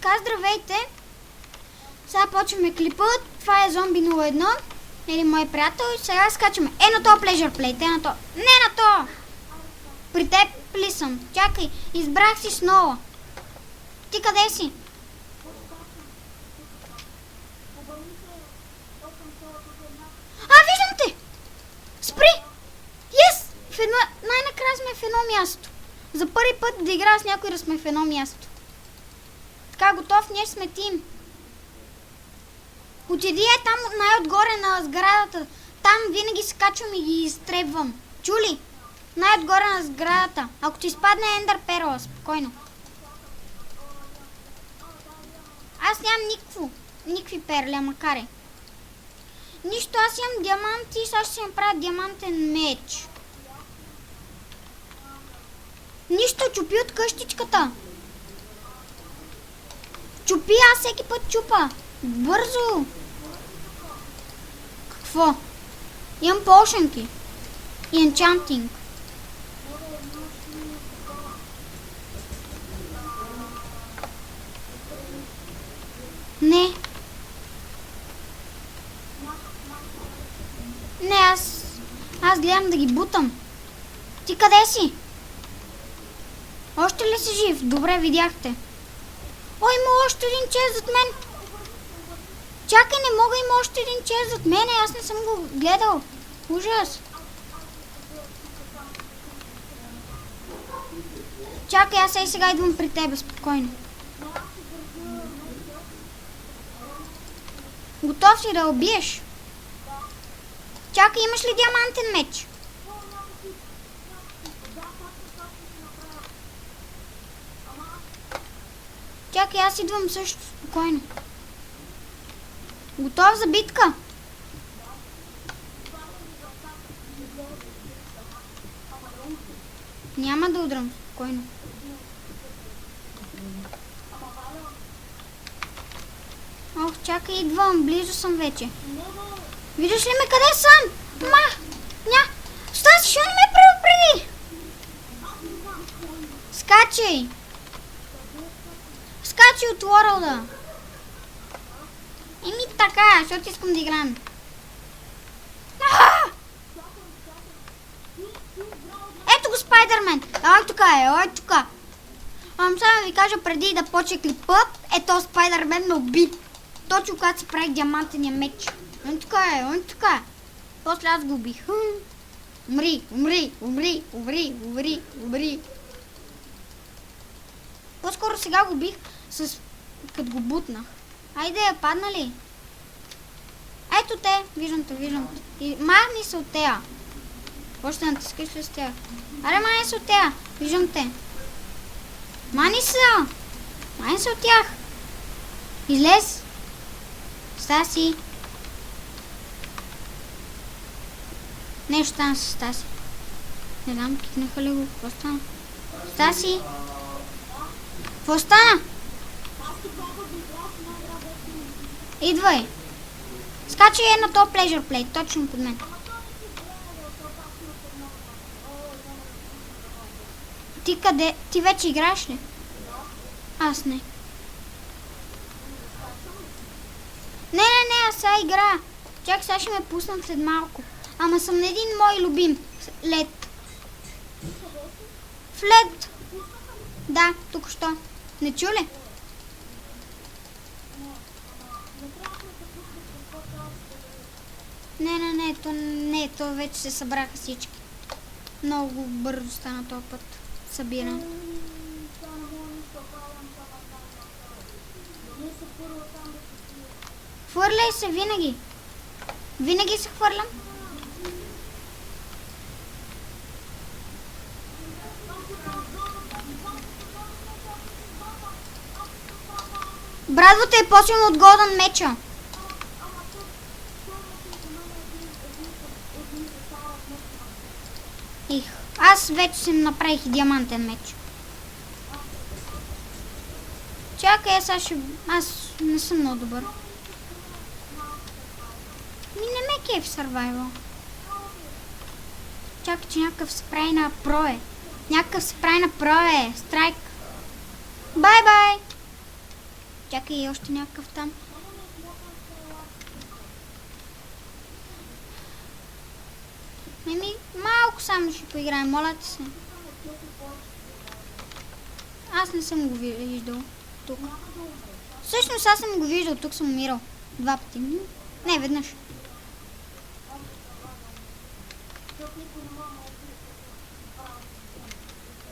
така, здравейте! Сега почваме клипът. Това е Зомби 01. Един мой приятел. И сега скачаме. На то Pleasure Plate. На то. Не на то! При теб ли съм? Чакай, избрах си снова. Ти къде си? Виждам те! Спри! Yes! Най-накрая сме в едно място. За първи път да играя с някой да сме в едно място. Така, готов, ние сме тим. Отиди там най-отгоре на сградата. Там винаги се качвам и ги изтребвам. Чули? Най-отгоре на сградата. Ако ти изпадне Ендър Перла, спокойно. Аз нямам никакви перли, макар е. Нищо, аз имам диаманти и сега ще си направя диамантен меч. Нищо, чупи от къщичката. Чупи, аз всеки път чупа. Бързо. Какво? Имам полшенки. И енчантинг. Не. Не, аз гледам да ги бутам. Ти къде си? Още ли си жив? Добре, видяхте. О, има още един чест зад мен. Чакай, не мога, има още един чест зад мене. Аз не съм го гледал. Ужас. Чакай, аз сега идвам при тебе, спокойно. Готов си да убиеш? Чакай, имаш ли диамантен меч? Чакай, аз идвам също, спокойно. Готов за битка? Няма да удрям, спокойно. Ох, чакай, идвам, близо съм вече. Виждаш ли ме къде съм? Стаси, що не ме предупреди? Скачай! Скачай от Уорлда! Така, защото искам да играем. Ето го Спайдърмен! Ой тук. Само ви кажа, преди да почне клипа, ето Спайдърмен ме уби. Точно когато си правих диамантения меч. Он тук е. После аз го убих. Умри. По-скоро сега го убих като го бутнах. Айде, падна ли? Ето те, виждам те. И махни се от тея. Какво ще натискаш ли с тея? Аре, махни се от тея. Виждам те. Махни се от тях. Излез. Стаси. Нещо стана с Стаси. Не знам, кикнаха ли го. Какво стана? Стаси. Какво стана? Идвай. Скачай на то Pleasure Plate, точно под мен. Ти къде? Ти вече играеш ли? Аз не. Не, аз сега игра. Чак, сега ще ме пуснат след малко. Ама съм на един мой любим. Лед. В лед. Да, тук що. Не чу ли? Не, то вече се събраха всички. Много бързо стана този път. Събиране. Хвърляй се винаги. Винаги се хвърлям. Брадвата е по-силно от Голден меча. Аз вече си направих и диамантен меч. Чакай, аз не съм много добър. Не ме кеф Survival. Чакай, че някакъв се прави на про е. Страйк. Бай-бай! Чакай, още някакъв там. Малко само ще поиграем, моля ти се. Аз не съм го виждал тук. Всъщност аз съм го виждал, тук съм умирал. 2 пъти. Не, веднъж.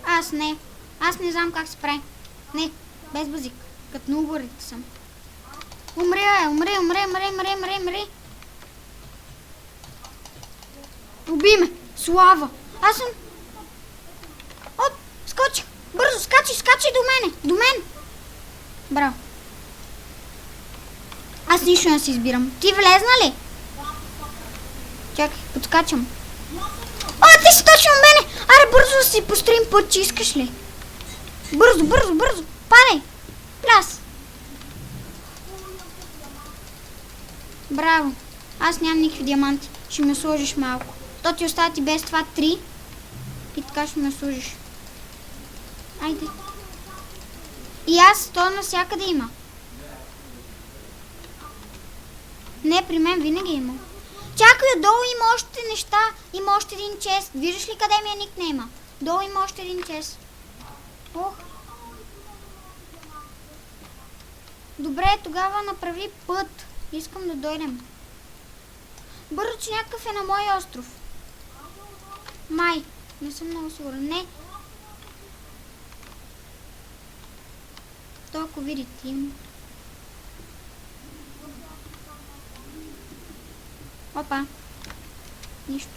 Аз не знам как се прави. Не, без базик. Като на угорите съм. Умри. Уби ме! Слава! Аз съм... Оп! Скочих! Бързо! Скачи до мен! Браво! Аз нищо не си избирам. Ти влезна ли? Чакай, подскачам. О, ти си точно мене! Аре, бързо да си построим път, че искаш ли? Бързо! Падай! Пляс! Браво! Аз нямам никакви диаманти. Ще ме сложиш малко. То ти остава ти без това 3. И така ще ме сложиш. Айде. И аз, то навсякъде има. Не, при мен винаги има. Чакай, отдолу има още неща. Има още един чест. Виждаш ли къде ми е никнейма? Долу има още един чест. Ох. Добре, тогава направи път. Искам да дойдем. Бързо, че някакъв е на мой остров. Май. Не съм много сигурен. Не. То ако видите им. Опа. Нищо.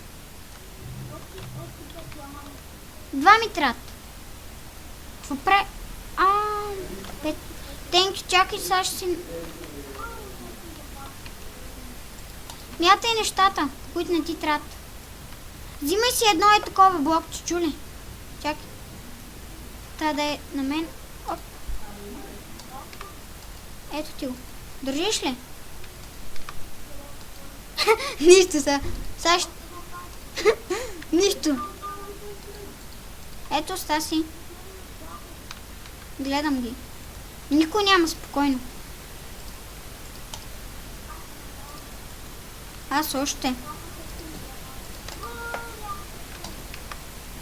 2 ми трябват. Какво пре... Тенки, чакай, сега ще си... Мятай нещата, които не ти трябват. Взимай си едно такова блокче, чули? Чакай. Та да е на мен. Оп. Ето ти го. Държиш ли? Нищо са. Саш. Нищо. Ето Стаси. Гледам ги. Никой няма, спокойно. Аз още.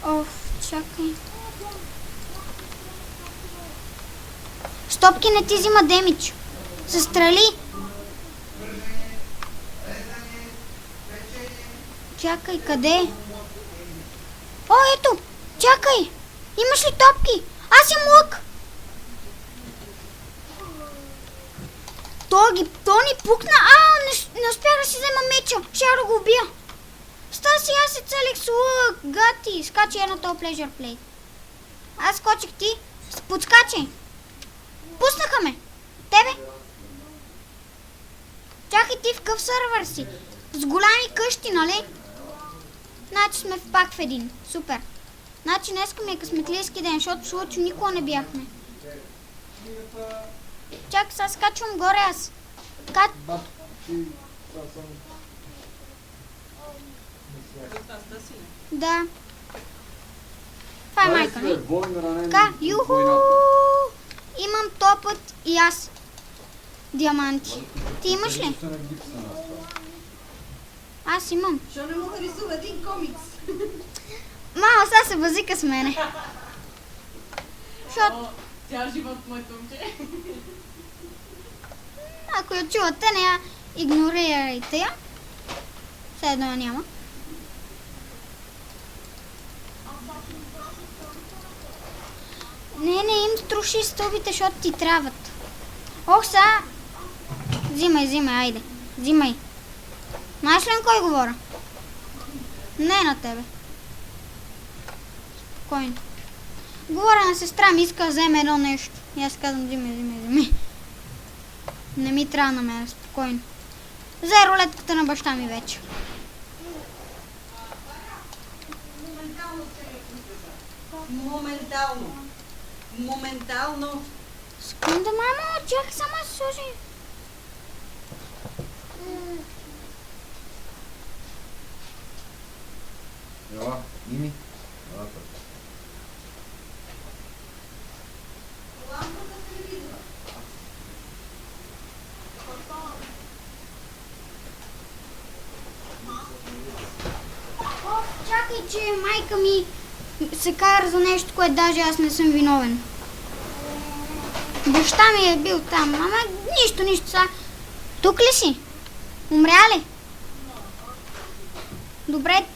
Оф, чакай. Стопки не ти взима демидж. Застрели. Чакай, къде? О, ето! Чакай! Имаш ли топки? Аз имам лък! То ни пукна. Не успях да си взема меча. Ще да го убия. Стаси, аз се целих с лък. Гати. Скачи едно то pleasure play. Аз скочих, ти. Подскачай. Пуснаха ме. Тебе. Чакай, ти в къв сървър си? С голями къщи, нали? Значи сме пак в един. Супер. Значи днеска ми е късметлийски ден, защото в случай никога не бяхме. Чакай, сега скачвам горе аз. Да. Това е майка, не? Така, юху! Имам топът и аз. Диаманти. Ти имаш ли? Аз имам. Що не мога да рисува един комикс? Мама, сега се базика с мене. Защото... Цял живот моето момче. Ако я чувате, не я игнорирайте я. Все едно няма. Не им струши стълбите, защото ти трябват. Ох, сега... Взимай, айде. Взимай. Знаеш ли на кой говоря? Не на тебе. Спокойно. Говоря на сестра ми, иска да вземе едно нещо. И аз казвам, взимай. Не ми трябва на мен, спокойно. Взе рулетката на баща ми вече. Моментално. Секунда, мамо, чакай сама се сложи. Ела, Мими. че майка ми се кара за нещо, което даже аз не съм виновен. Баща ми е бил там, ама нищо са. Тук ли си? Умря ли? Добре.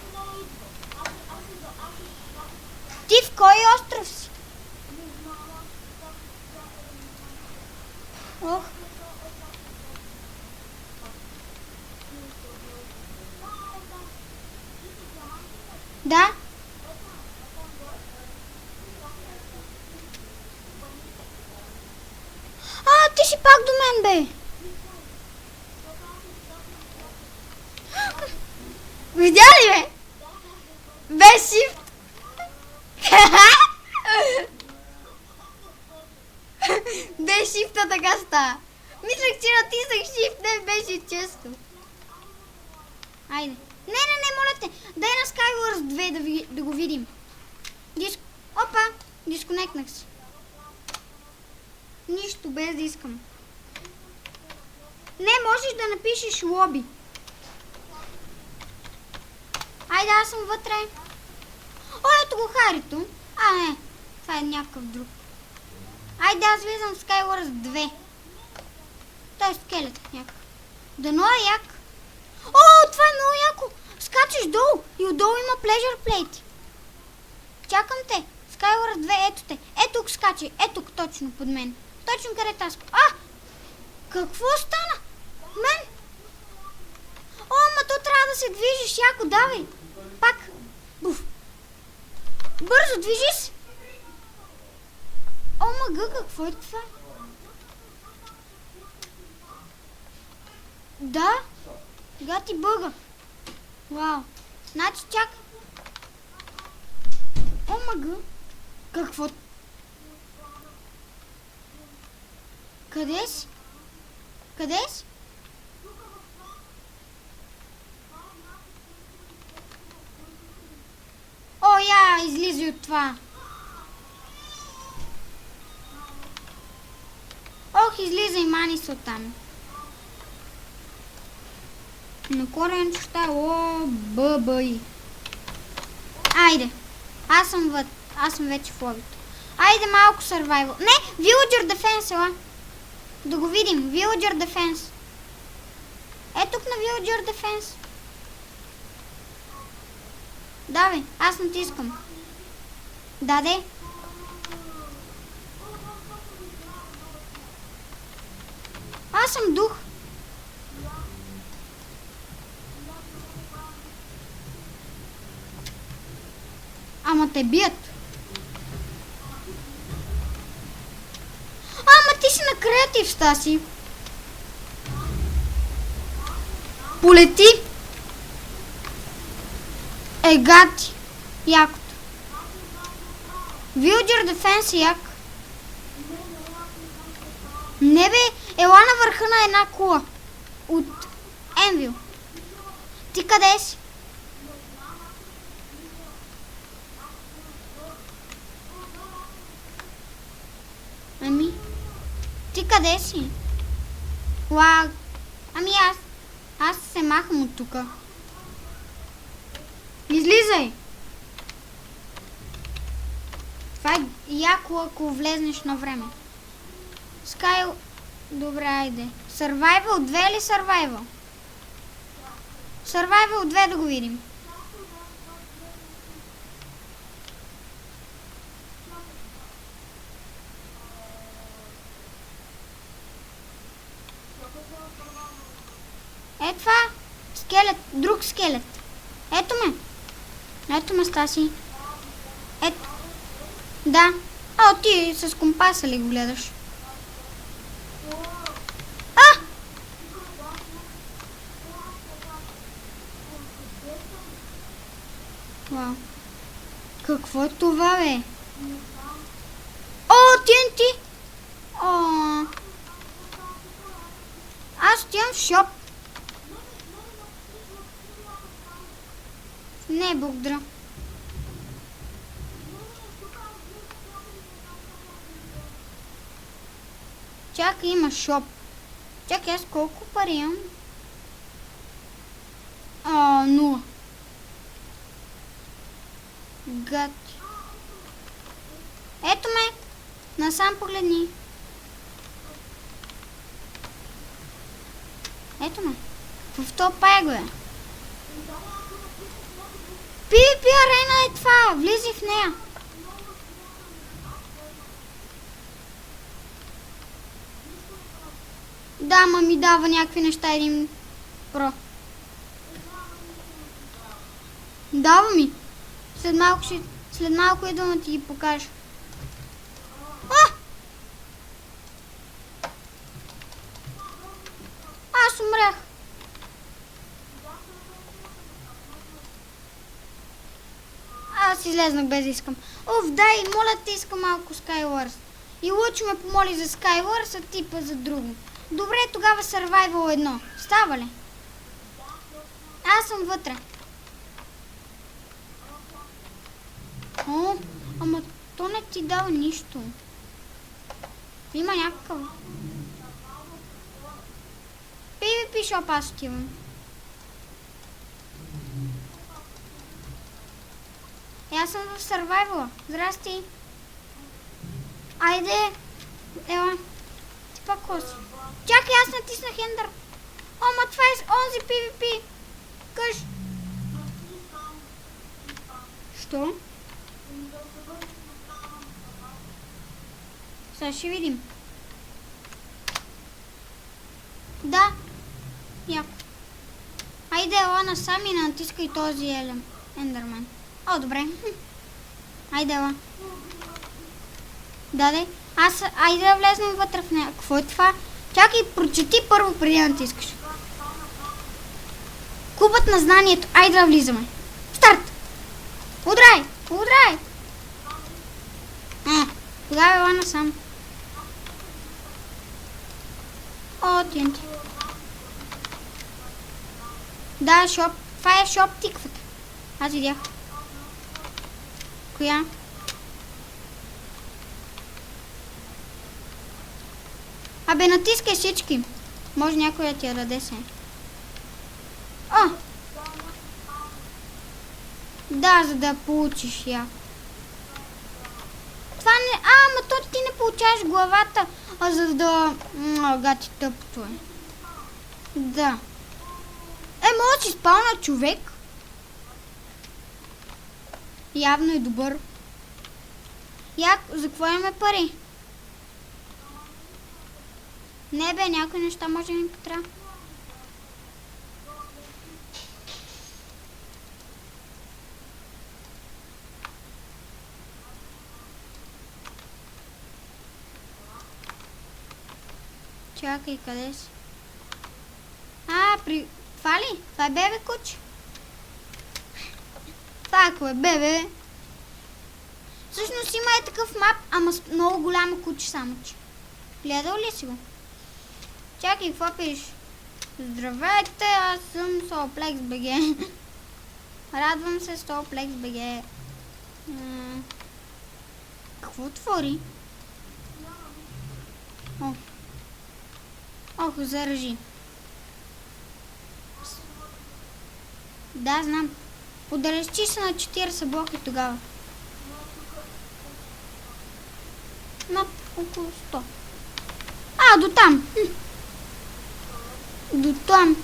Ти в кой остров си? Ох. Да? Ти си пак до мен, бе. Видя ли, бе? Без shift. Без shift така става. Мислех, че натиснах shift, не беше често. Айде. Не, моля те. Дай на Skywars 2 да го видим. Опа, дисконектнах се. Нищо, без да искам. Не, можеш да напишеш лоби. Айде, аз съм вътре. О, ето го Харито. Не, това е някакъв друг. Айде, аз влизам в Skywars 2. Той е скелет някакъв. Дано е як. О, това е много яко. Скачаш долу и отдолу има pleasure plate. Чакам те. Skywars 2, ето те. Ето тук скачай. Ето тук точно под мен. Точно където аз. Какво стана? Мен? Ма то трябва да се движиш яко. Давай. Пак. Буф. Бързо движи се. Мага, какво е това? Да? Сега ти бъга. Вау. Значи чакай. Мага. Какво? Къде си? Къде си? Излизай от това. Излизай, мани се оттам. На коренчета, бъбъй. Айде. Аз съм вече в лобито. Айде малко survival. Не, Villager Defense, ела. Да го видим. Villager Defense. Тук на Villager Defense. Да, бе, аз натискам. Даде. Аз съм дух. Ама те бият. Ама ти си на креатив, Стаси. Полети. Гати. Якото. Villager Defense як. Не бе, ела на върха на една кула. От Енвил. Ти къде си? Ти къде си? Аз се махам от тука. Излизай! Това е яко, ако влезнеш на време. Добре, айде. Survival 2 или Survival? Survival 2 да го видим. Това. Скелет. Друг скелет. Ето ме, Стаси. Ето. Да. Ти с компаса ли го гледаш? Вау. Какво е това, бе? TNT! Аз отивам в шоп. Не, благодаря. Чакай, има шоп. Чакай, аз колко пари имам? 0. Гад. Ето ме. Насам погледни. Ето ме. В топа го е. PvP арена е това. Влизи в нея. Да, ма ми дава някакви неща един про. Дава ми. След малко идвам да ти ги покажа. Аз умрях. Аз излезнах без искам. Дай, моля те, искам малко Skywars. И Лъчо ме помоли за Skywars, а типа за друго. Добре, тогава Survival 1. Става ли? Аз съм вътре. Ама то не ти дава нищо. Има някакъв. PvP shop аз отивам. Аз съм в Survival. Здрасти. Айде. Ела. Ти пак какво си? Чакай, аз натиснах Ender. Ама това е онзи PvP. Къж. Що? Сега ще видим. Да. Яко. Айде, ела насам и натискай този Ендермен. О, добре. Айде, ела. Даде. Айде да влезнем вътре в нея. Какво е това? Чакай, прочети първо преди да натискаш. Кубът на знанието. Айде да влизаме. Старт! Удрай! Удрай! Тогава ела насам. О, TNT. Да, шоп. Това е шоп тиквата. Аз видях. Коя? Абе, натискай всички. Може някой да ти я даде се. Да, за да получиш я. Това не... ама то ти не получаваш главата, а за да... гати тъпто е. Да. Може да си спална човек. Явно е добър. За какво имаме пари? Не бе, някои неща може да ми потрябва. Чакай, къде си? Това ли? Това е бебе куче? Това ако е бебе. Всъщност има такъв мап, ама с много голямо куче само че. Гледал ли си го? Чакай, какво пишеш? Здравейте, аз съм Solplex BG. Радвам се, Solplex BG. Какво твори? Ох, заражи. Да, знам. Удалечи се на 40 блока тогава. На около 100. До там. До там.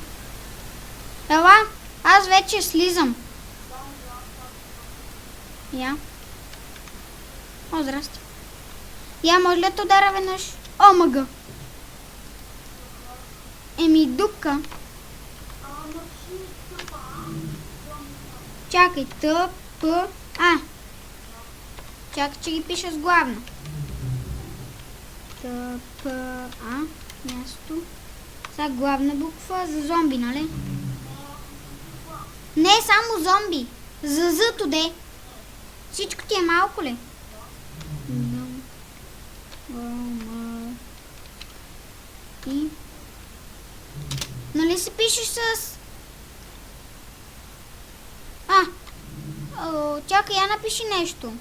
Ела, аз вече слизам. Я. О, здрасти. Я, може ли да удара веднъж? О, мъга. Дупка. Чакай, чакай, че ги пиша с главно. Място. Сега главна буква за зомби, нали? Не, само зомби. За зъто де. Всичко ти е малко ли? Нали се пишеш с... чакай, я напиши нещо.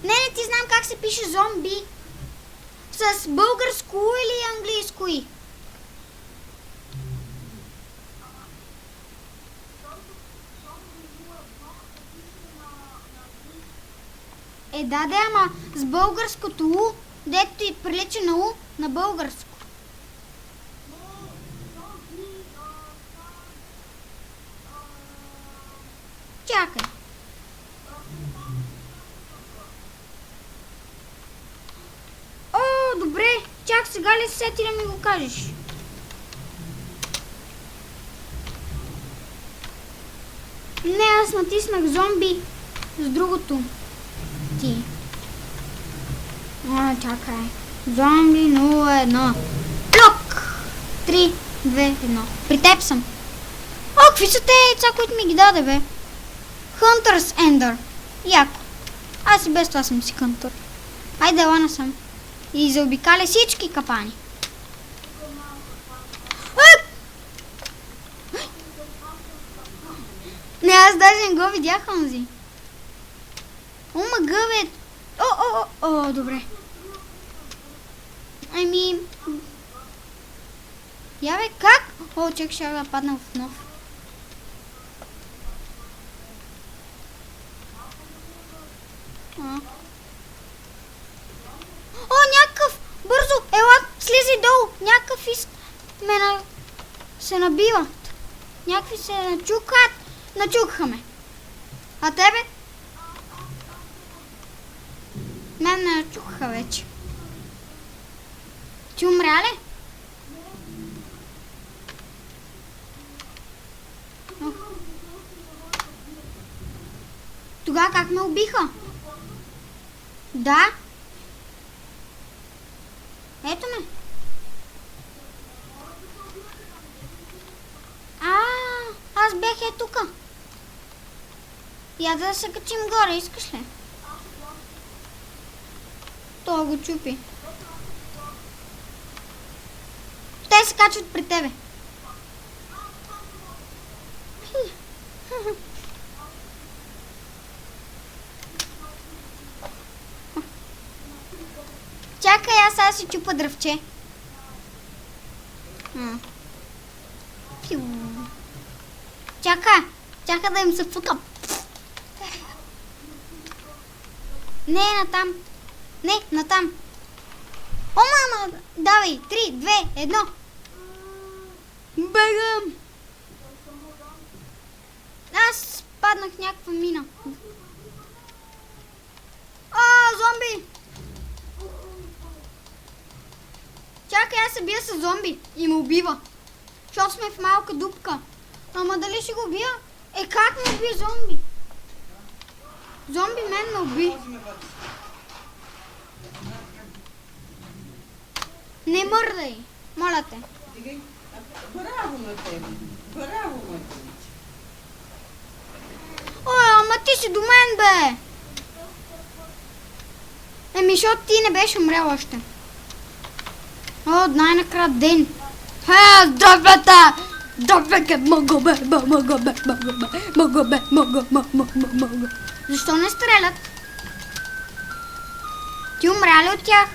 Не ти знам как се пише зомби. С българско или английско и? Да, ама с българското У, дето ти прилича на У на българско. Чакай. О, добре. Чак сега ли се сети да ми го кажеш? Не, аз натиснах зомби с другото. Ти. Чакай. Зомби 01. Плок! 3, 2, 1. При теб съм. О, какви са те яйца, които ми ги даде, бе? Hunter's Ender. Яко. Аз и без това съм си хънтър. Айде, лана съм. И заобикаля всички капани. Не, аз даже не го видях, онзи. О, мъга, бе. О, добре. Ами... Я, бе, как? О, чак ще да падна в нов. О, някакъв! Бързо! Ела, слизи долу! Някакъв се набиват. Някакви се начукат. Начукаха ме. А тебе? Мен не начукаха вече. Ти умря ли? Тогава как ме убиха? Да. Ето ме. Аз бях тука. Я да се качим горе, искаш ли? То го чупи. Те се качват при тебе. Чакай, аз си чупа дръвче. Чакай да им се фука. Не, натам. Не, натам. О, мама, давай, 3, 2, 1. Бегам. Аз паднах в някаква мина. Зомби! Чакай, аз се бия с зомби и ме убива. Защото сме в малка дупка. Ама дали ще го убия? Как ме уби зомби? Зомби мен ме уби. Не мърдай, моля те. Браво на тебе. Браво на тебе. Ама ти си до мен, бе. Защото ти не беше умрял още. Най-накрая ден. Здравейте! Здравейте! Мога. Защо не стрелят? Ти умря ли от тях?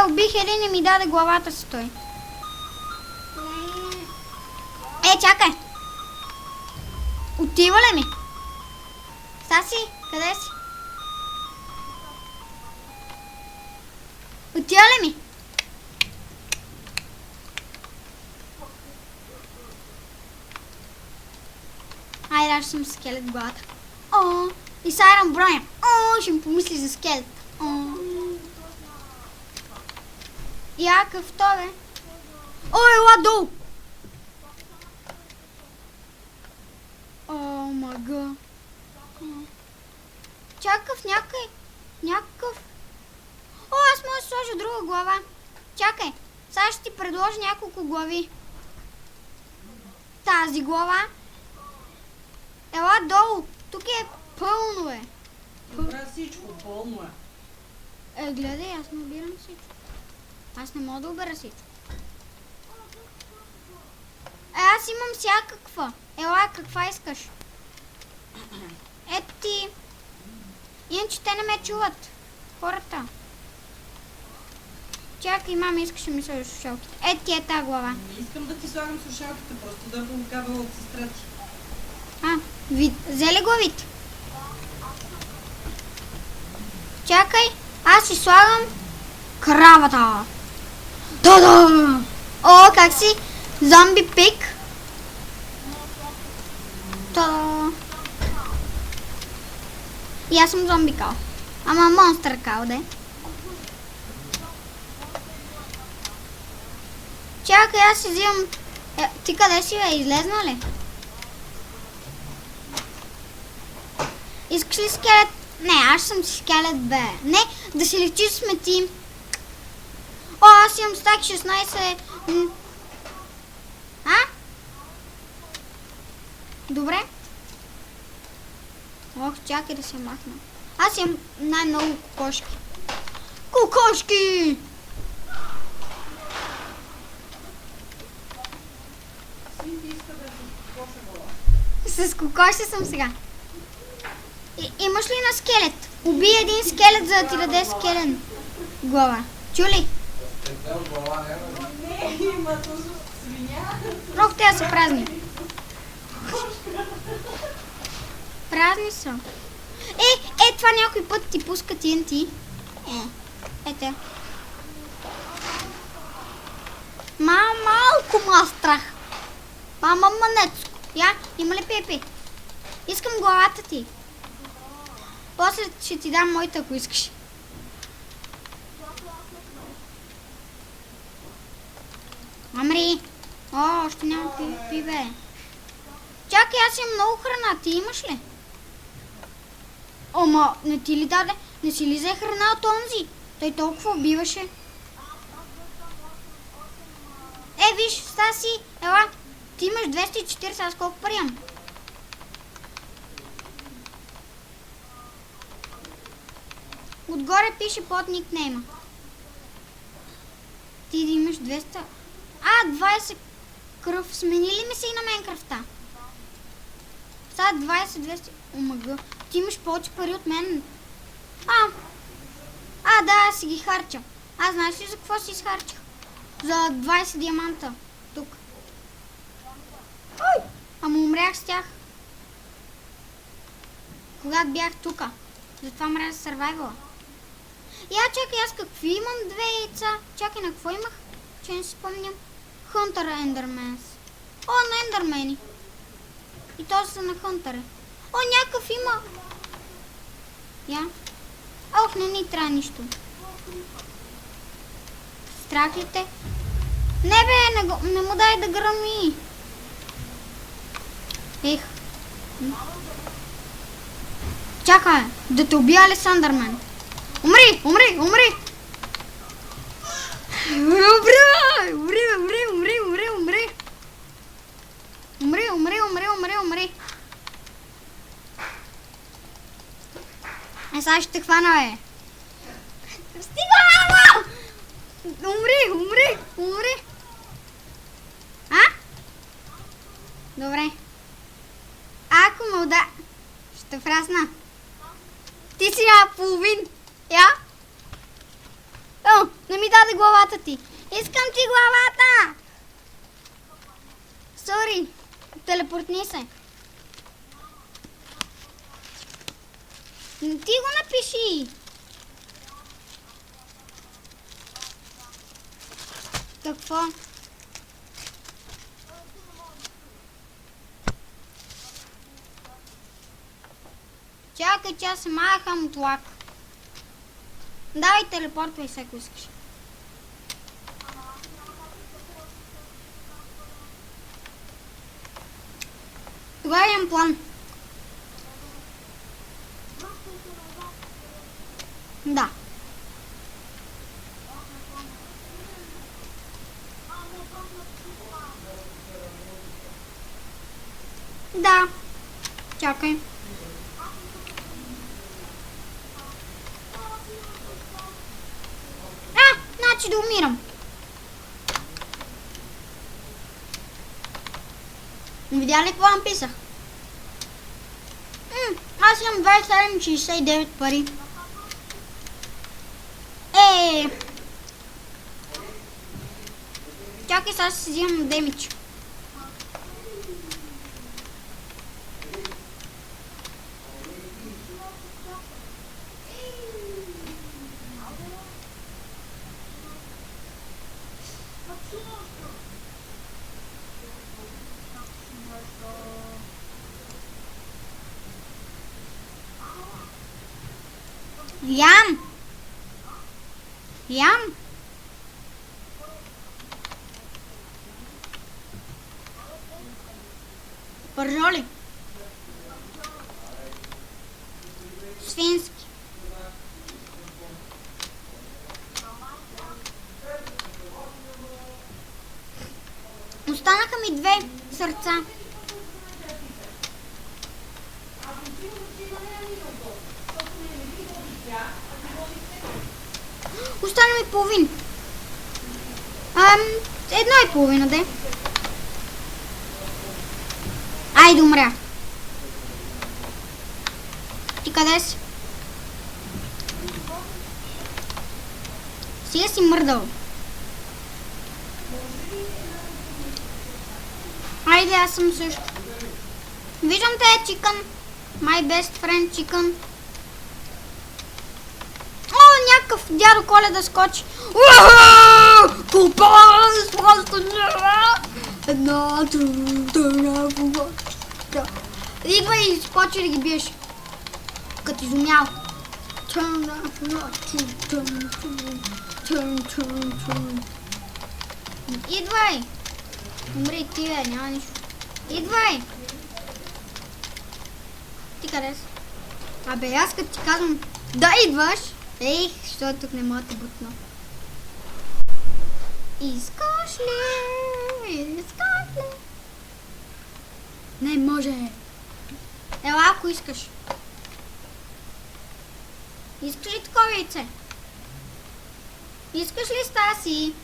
Убих един и ми даде главата си той. Чакай! Отива ли ми? Саси, къде си? Отива ли ми? Айде, аз съм скелет в главата. И Сайран броня. Ще ми помисли за скелет. Якъв то, бе. Ела долу. Мага. Чакав някакъв. Аз мога да сложа друга глава. Чакай, сега ще ти предложа няколко глави. Тази глава. Ела долу. Тук е пълно, бе. Добре, всичко пълно е. Гледай, аз не обирам всичко. Аз не мога да обера всичко. Аз имам всякаква. Ела, каква искаш? Ето ти. Иначе те не ме чуват. Хората. Чакай, мама, искаш да ми сложиш слушалките. Ето ти е тази глава. Не искам да ти слагам слушалките, просто да го кабела от сестрата. Взе ли главите? Чакай, аз си слагам кравата. Та-да! О, как си? Зомби пик. Та-да! И аз съм зомби кал. Ама монстър кал, де. Чакай, аз си взимам... ти къде си, бе? Излезна ли? Искаш ли скелет? Не, аз съм си скелет, бе. Не, да си лечиш смети. О, аз имам стак 16. А? Добре. Ох, чакай да се махна. Аз имам най-много кокошки. Кокошки! Синди иска да си коша гола. С кокоши съм сега. Имаш ли на скелет? Убий един скелет, за да ти даде скелен глава. Чули? Не, има точно свиня. Ох, те са празни. Празни са. Това някой път ти пуска TNT. Ете. Малко ма страх. Мама манецко. Я, има ли Пепи? Искам главата ти. После ще ти дам моята, ако искаш. Амри. О, още няма Пепи, бе. Чакай, аз имам много храна. Ти имаш ли? Ома, не ти ли даде? Не си ли взе храна от онзи? Той толкова убиваше. Виж, Стаси, ела. Ти имаш 240, аз колко пари имам? Отгоре пише под никнейма. Ти да имаш 200... 20 кръв. Смени ли ми се и на мен кръвта? Сега 20-200... Омага. Ти имаш повече пари от мен. Да, аз си ги харча. Аз знаеш ли за какво си изхарчах? За 20 диаманта. Тук. Ой! Ама умрях с тях. Когато бях тука. Затова мря за сървайвала. Чакай, аз какви имам 2 яйца? Чакай, на какво имах? Че не си спомням. Хънтър Ендерменс. На ендермени. И то са на хънтъре. Някакъв има. Не ни трябва нищо. Страх ли те? Не бе, не му дай да гръми. Чакай, да те убия Алесандърмен. Умри! Умри! Сега ще те хвана, бе. Стига, мамо! Умри! Добре. Ако му да... Ще фрасна. Ти си половин. Не ми даде главата ти. Искам ти главата! Сори. Телепортни се. Ти го напиши. Какво? Чакай, че аз се махам от лак. Давай, телепортвай се, ако искаш. Тогава имам план. Да. Да. Чакай. Значи да умирам. Видя ли какво написах? Аз имам 27,69 пари. Чакай, сега си взимам демидж. Ям! Ям! Пържоли. Свински. Останаха ми 2 сърца. Остана ми половин. 1,5, де. Айде, умря. Ти къде си? Сега си мърдал. Айде, аз съм също. Виждам те, чикън. My best friend chicken. О, някакъв дядо Коледа скочи. Купа, просто една, идва и скочи да ги биеш. Като изумял. Идвай! Умри ти, бе, няма нищо. Идвай! Ти къде си? Абе, аз като ти казвам да идваш, що тук не мога да те бутна. Искаш ли? Искаш ли? Не може. Ела, ако искаш. Искаш ли такова яйце? Искаш ли, Стаси?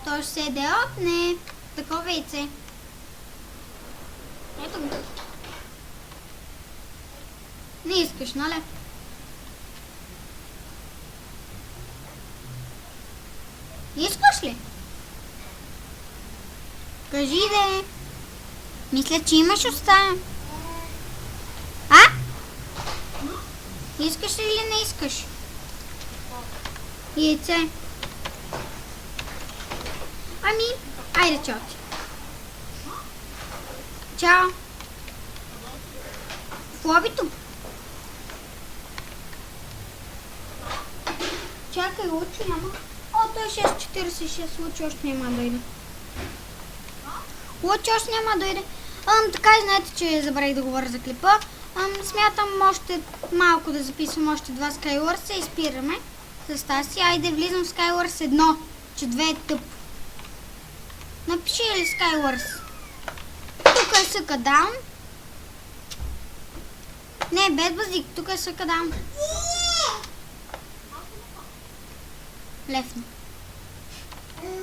То ще се отне. Такова яйце. Ето го. Не искаш, нали? Искаш ли? Кажи, де. Мисля, че имаш уста. А? Искаш ли или не искаш? Яйце. Ами, айде, чао ти. Чао. В лобито. Чакай, Лучо няма. О, той е 6:46, Лучо още няма да дойде. Лучо още няма да дойде. Така и знаете, че забравих да говоря за клипа. Смятам още малко да записвам още 2 Skywars и спираме с Таси. Айде, влизам в Skywars 1, че 2 е тъп. Напиши ли Skywars? Тук е Съка Даун. Не, без базик, тук е Съка Даун. Лефна.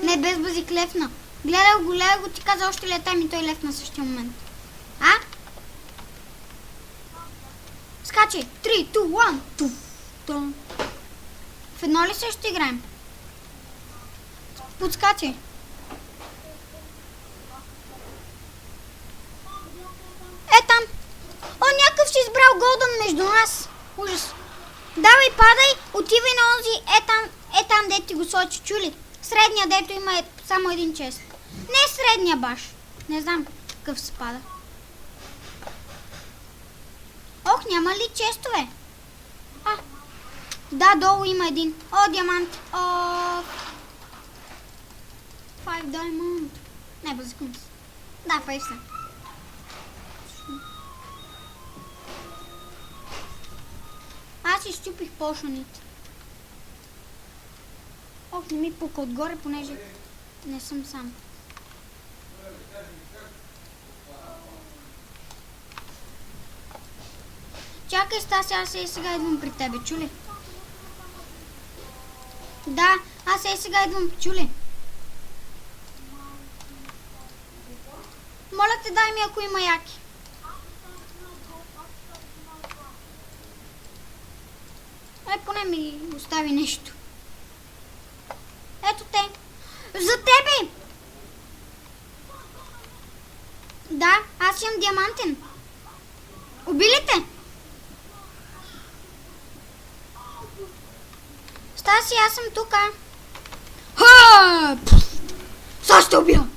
Не, без базик, лефна. Гледай го, ти каза още летай ми, той лефна в същия момент. А? Скачай! 3, 2, 1. В едно ли също играем? Подскачай. Е там. О, някакъв ще избрал голдън между нас. Ужас. Давай, падай, отивай на онзи. Е там, дето ти го сочи, чули? Средния, дето има само един чест. Не средния баш. Не знам какъв се пада. Ох, няма ли честове? Да, долу има един. О, диамант. О, 5 diamond. Не, базикам се. Да, 5 са. Аз изчупих пошоните. Ох, не ми пука отгоре, понеже не съм сам. Чакай, Стаси, аз сега идвам при тебе, чули? Да, аз сега идвам, чули? Моля те, дай ми, ако има яки. Поне ми остави нещо. Ето те. За тебе! Да, аз имам диамантен. Убили те? Стаси, аз съм тука. Сега ще убия.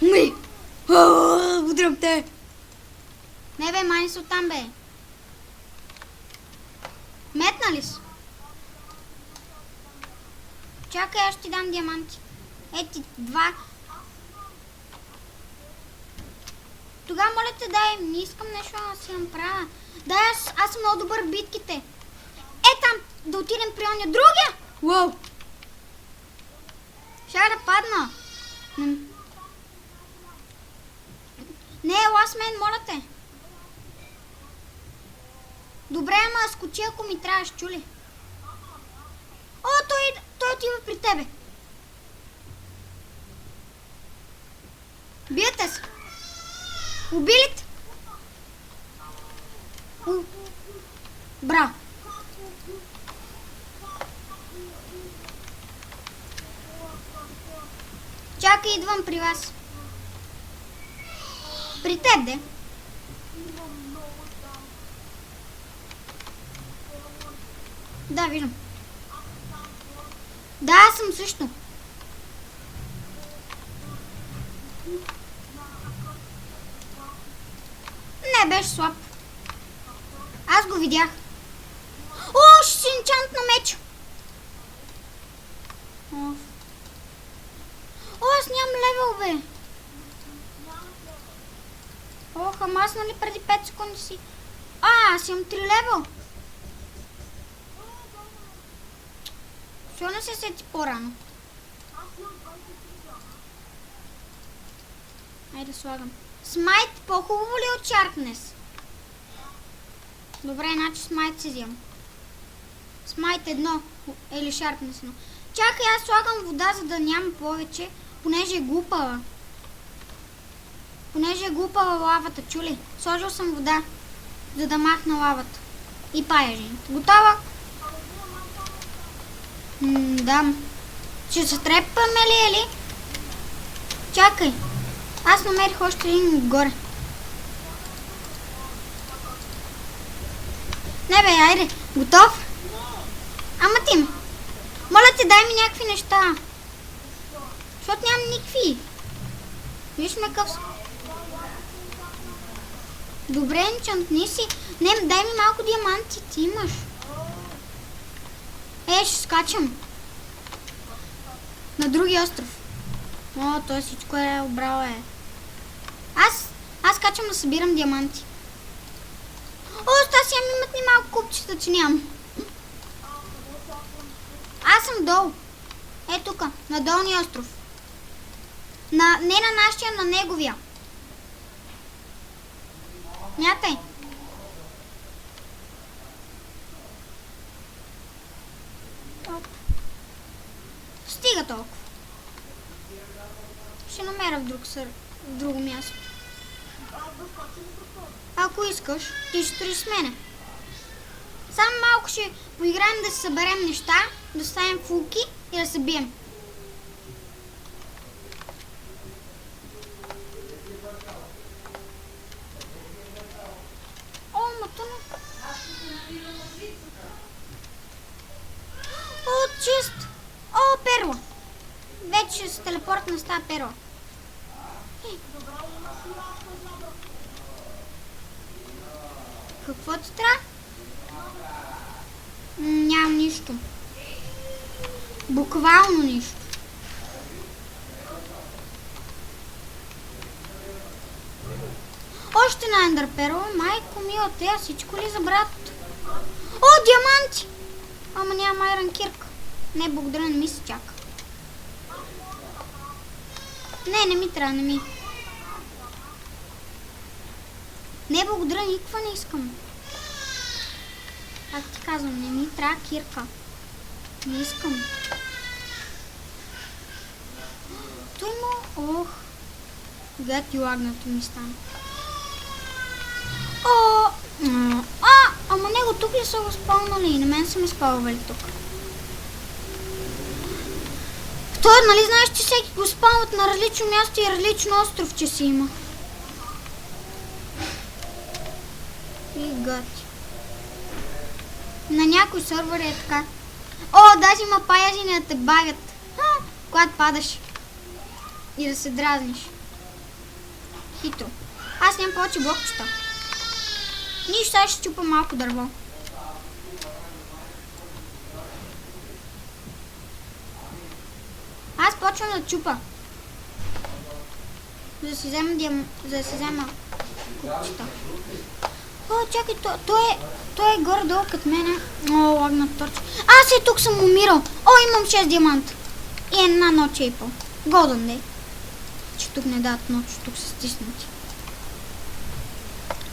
Ми. Удрям те. Не бе, май са оттам бе. Метна ли си? Чакай, аз ще ти дам диаманти. Ети, 2. Тогава моля те, дай, не искам нещо да си направя. Дай, аз съм много добър в битките. Е, там, да отидем при оня другия. Уау. Ще да падна. Не, ела с мен, моля те. Добре, ама скочи, ако ми трябваш, чули? О, той отива при тебе. Биете се. Убилите? Браво. Чакай, идвам при вас. При теб, де? Да, виждам. Да, аз съм също. Не, беше слаб. Аз го видях. О, ще си енчант на меч. О, аз нямам левел, бе. Ох, ама аз нали преди 5 секунди си... аз имам 3 левел. Защо не се сети по-рано? Айде да слагам. Смайт по-хубаво ли от Sharpness? Добре, значи смайт си взимам. Смайт 1 или Sharpness 1. Чакай, аз слагам вода, за да нямам повече, понеже е глупава. Понеже е глупава лавата, чули? Сложил съм вода, за да махна лавата. И паяжи. Готова? Да. Ще се трепаме ли, или? Чакай. Аз намерих още един горе. Не бе, айде. Готов? Ама ти ме. Моля те, дай ми някакви неща. Защото нямам никакви. Виж ме къв... Добре, енчантни си. Не, дай ми малко диаманти, ти имаш. Ще скачам. На другия остров. О, той всичко е обрал, е. Аз скачам да събирам диаманти. О, Стасия ми имат ни малко купчета, че нямам. Аз съм долу. Е тука, на долния остров. Не на нашия, на неговия. Мятай. Стига толкова. Ще намеря в друго място. Ако искаш, ти ще стоиш с мене. Само малко ще поиграем да си съберем неща, да ставим фулки и да се бием. О, матъно. О, чист. О, перла. Вече ще се телепортна с тази перла. Какво ти трябва? Нямам нищо. Буквално нищо. Още на ендър перла. Майко мила, тея всичко ли за брат? О, диаманти! Ама нямам айрон кирка. Не, благодаря, не ми се чака. Не ми трябва, не ми. Не, благодаря, никаква не искам. Как ти казвам, не ми трябва кирка. Не искам. Той му... Ох. Гати лагнато ми стана. О! Ама него тук ли са го спалнали? На мен са ми спалвали тук. Той, нали знаеш, че всеки го спалват на различно място и различно остров, че си има. И гати. На някой сървър е така. О, даже има паяжини да те бавят, когато падаш. И да се дразниш. Хитро. Аз нямам повече блокчета. Нищо, сега ще чупа малко дърво. Почвам да чупа. За да си взема купчета. О, чакай, той е горе-долу като мене. О, лагна точно. Аз и тук съм умирал. О, имам 6 диаманта. И една ночь и пол. Голден дей. Че тук не дадат ночь, тук са стиснати.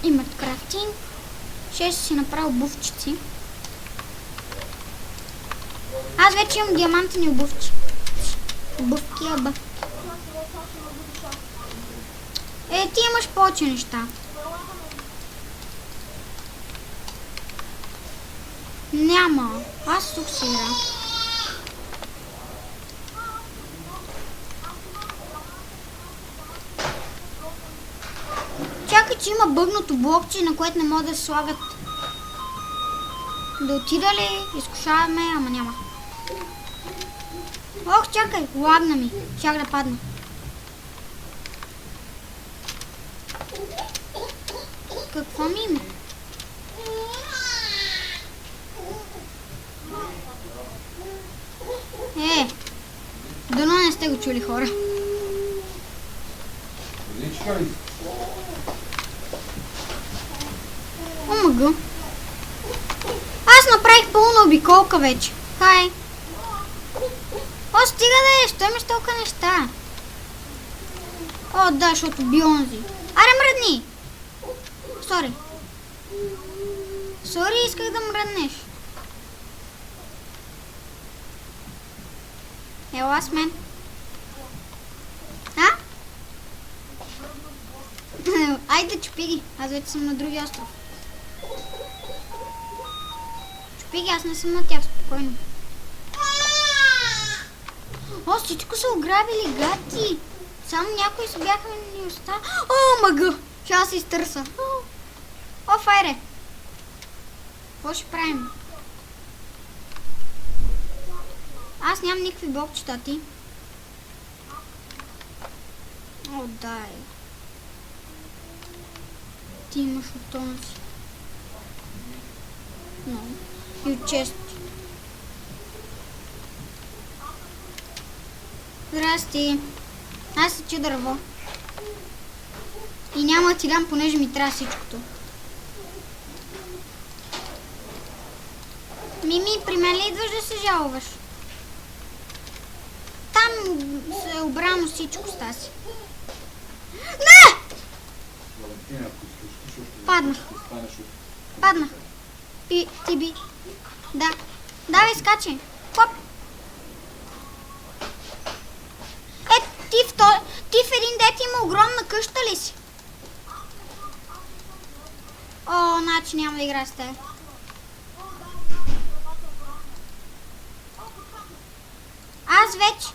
Имат крафтинг. Ще си направя обувчици. Аз вече имам диамантени обувчи. Обувки, аба. Ти имаш повече неща. Няма. Аз тук си игра. Чакай, че има бъгнато блокче, на което не могат да се слагат. Да отида ли? Изкушаваме, ама няма. Ох, чакай, лагна ми. Чак да падна. Какво ми има? Дано не сте го чули, хора. Омага. Аз направих пълна обиколка вече. Хай. О, стига да е, що имаш толкова неща? О, да, защото бионзи. Аре, мръдни! Сори. Сори, исках да мръднеш. Ела с мен. А? Айде, чупи ги. Аз вече съм на другия остров. Чупи ги, аз не съм на тях, спокойно. О, всичко са ограбили, гати. Само някои се бяха ни оставили. О, мъга! Ще аз се изтърса. О, файре! Какво ще правим? Аз нямам никакви блокчета, ти. О, дай. Ти имаш от тона си. Но. И от чест. Здрасти. Аз си чу дърво. И няма да ти дам, понеже ми трябва всичкото. Мими, при мен ли идваш да се жалваш? Там се е обрано всичко, Стаси. Не! Паднах. Паднах. Ти би. Да. Давай, скачи. Хоп. Ти в един дет има огромна къща ли си? О, значи няма да игра с теб. Аз вече.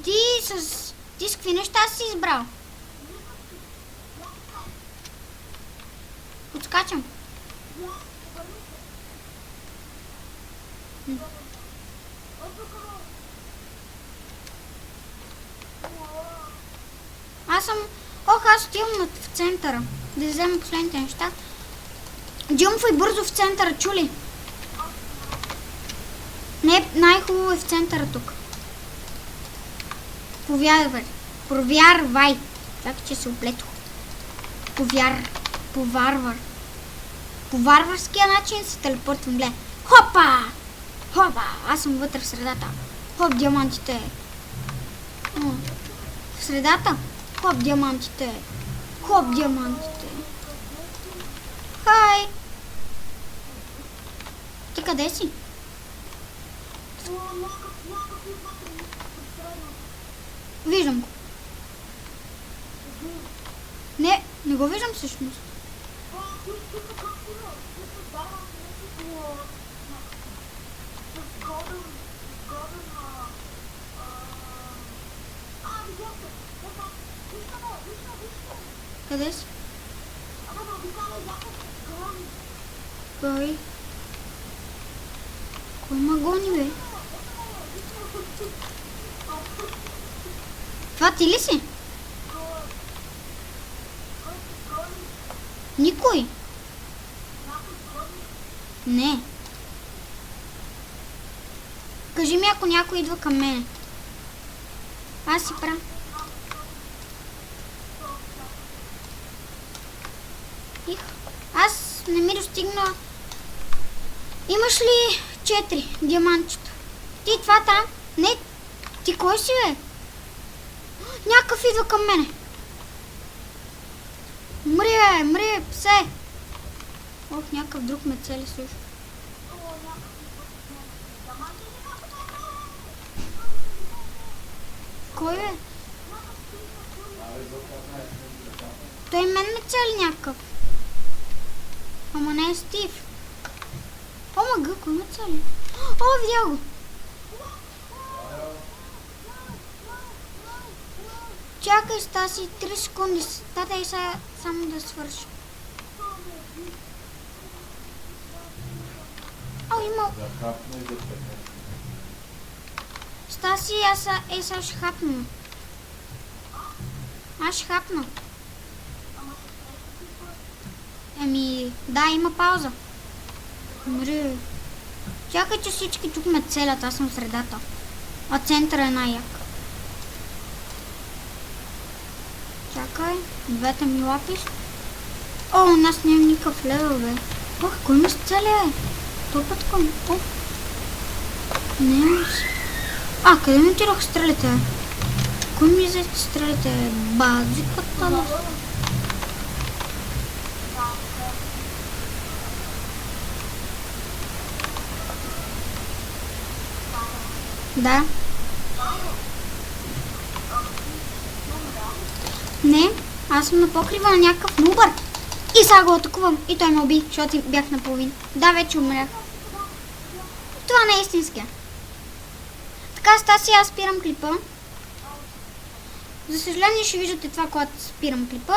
Ти с какви неща си избрал? Отскачам. Аз отивам в центъра. Да взема последните неща. Джумфай бързо в центъра, чули? Не, най-хубаво е в центъра тук. Провярвай. Чакай, че се оплетох. Поварвар. По варварския начин се телепортвам, гледай. Хопа! Хопа! Аз съм вътре в средата. Хоп, диамантите. В средата? Хоп, диамантите. Хоп, диамантите. Хай! Ти къде си? Виждам го. Не го виждам всъщност. Къде си? Кой? Кой ма гони, бе? Това ти ли си? Не. Кажи ми, ако някой идва към мене. Аз си правя. Их, аз не ми достигна. Имаш ли 4 диамантчета? Ти това там? Не, ти кой си, бе? Някакъв идва към мене. Мри, псе! Ох, някакъв друг ме цели също. Кой е? Той мен ме цели някакъв. Ама не е Стив. О, мъга, кой ме цели? О, видя го. Чакай, Стаси, 3 секунди. Тата и сега само да свърши. О, има. Да хапна и да пекне. Стаси, аз сега ще хапна. Аз ще хапна. Еми, да, има пауза. Мри. Чакай, че всички тук ме целят, аз съм в средата. А центъра е най-як. Чакай, двете ми лапиш. О, у нас няма никакъв левел, бе. Ох, кой ме сцеля, бе? Той път кой? О. Не, а, къде ми отидох стрелите, бе? Кой ми взе стрелите, бе? Базиката, бе? Да. Не, аз съм на покрива на някакъв нубър. И сега го атакувам. И той ме уби, защото бях наполовин. Да, вече умрях. Това не е истинския. Така, Стаси, аз спирам клипа. За съжаление ще виждате това, когато спирам клипа.